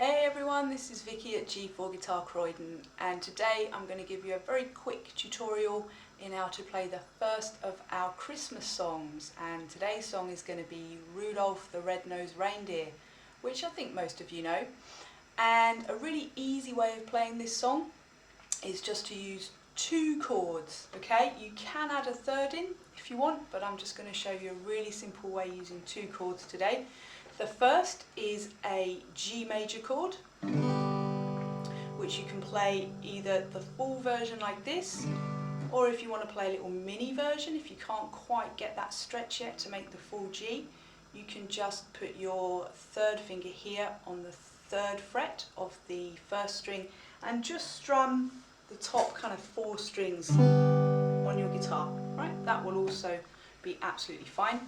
Hey everyone, this is Vicki at G4 Guitar Croydon, and today I'm going to give you a very quick tutorial in how to play the first of our Christmas songs. And today's song is going to be Rudolph the Red-Nosed Reindeer, which I think most of you know. And a really easy way of playing this song is just to use two chords, okay? You can add a third in if you want, but I'm just going to show you a really simple way using two chords today. The first is a G major chord, which you can play either the full version like this, or if you want to play a little mini version, if you can't quite get that stretch yet to make the full G, you can just put your third finger here on the third fret of the first string and just strum the top kind of 4 strings on your guitar, right? That will also be absolutely fine.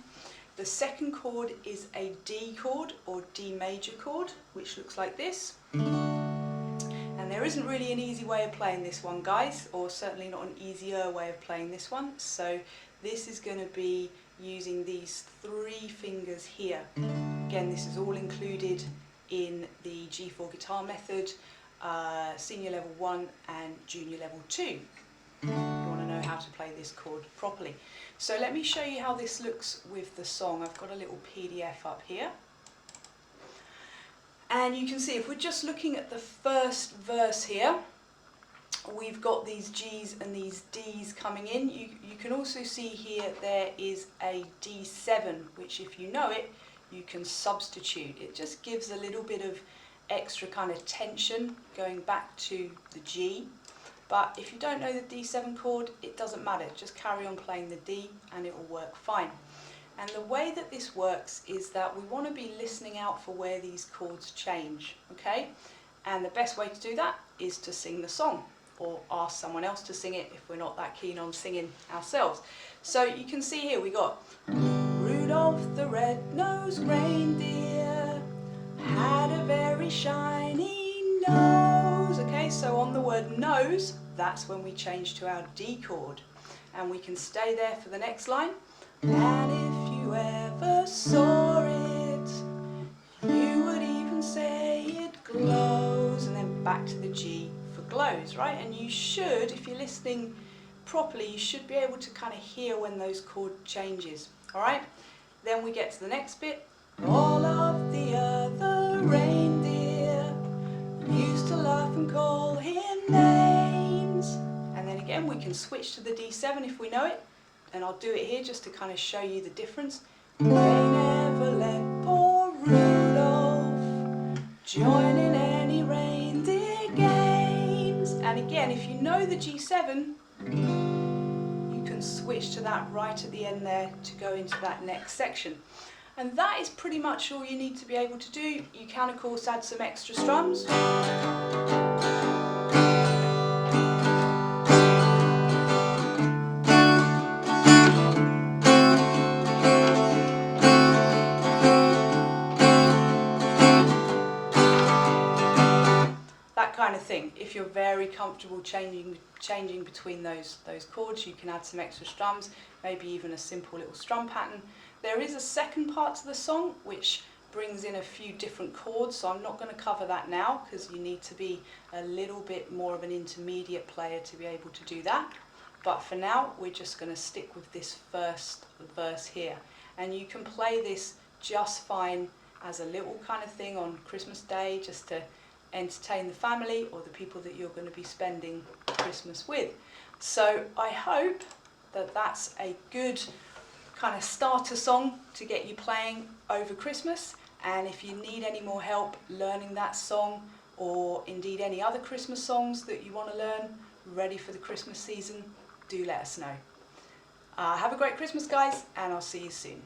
The second chord is a D chord or D major chord, which looks like this. And there isn't really an easy way of playing this one, guys, or certainly not an easier way of playing this one. So this is going to be using these 3 fingers here. Again, this is all included in the G4 guitar method, senior level 1 and junior level 2. You want to know how to play this chord properly. So let me show you how this looks with the song. I've got a little PDF up here. And you can see if we're just looking at the first verse here, we've got these G's and these D's coming in. You can also see here there is a D7, which if you know it, you can substitute. It just gives a little bit of extra kind of tension going back to the G. But if you don't know the D7 chord, it doesn't matter. Just carry on playing the D and it will work fine. And the way that this works is that we want to be listening out for where these chords change, okay? And the best way to do that is to sing the song, or ask someone else to sing it if we're not that keen on singing ourselves. So you can see here we got Rudolph the red-nosed reindeer had a very shiny nose. Okay, so on the word nose, that's when we change to our D chord. And we can stay there for the next line. And if you ever saw it, you would even say it glows. And then back to the G for glows, right? And you should, if you're listening properly, you should be able to kind of hear when those chord changes, all right? Then we get to the next bit. All of the other reindeer used to laugh and call him names. And then again we can switch to the D7 if we know it, and I'll do it here just to kind of show you the difference. They never let poor Rudolph join in any reindeer games. And again, if you know the G7, you can switch to that right at the end there to go into that next section. And that is pretty much all you need to be able to do. You can of course add some extra strums. That kind of thing. If you're very comfortable changing between those chords, you can add some extra strums, maybe even a simple little strum pattern. There is a second part to the song which brings in a few different chords, so I'm not going to cover that now because you need to be a little bit more of an intermediate player to be able to do that. But for now, we're just going to stick with this first verse here. And you can play this just fine as a little kind of thing on Christmas Day, just to entertain the family or the people that you're going to be spending Christmas with. So I hope that that's a good kind of starter song to get you playing over Christmas. And if you need any more help learning that song, or indeed any other Christmas songs that you want to learn ready for the Christmas season, do let us know. Have a great Christmas, guys, and I'll see you soon.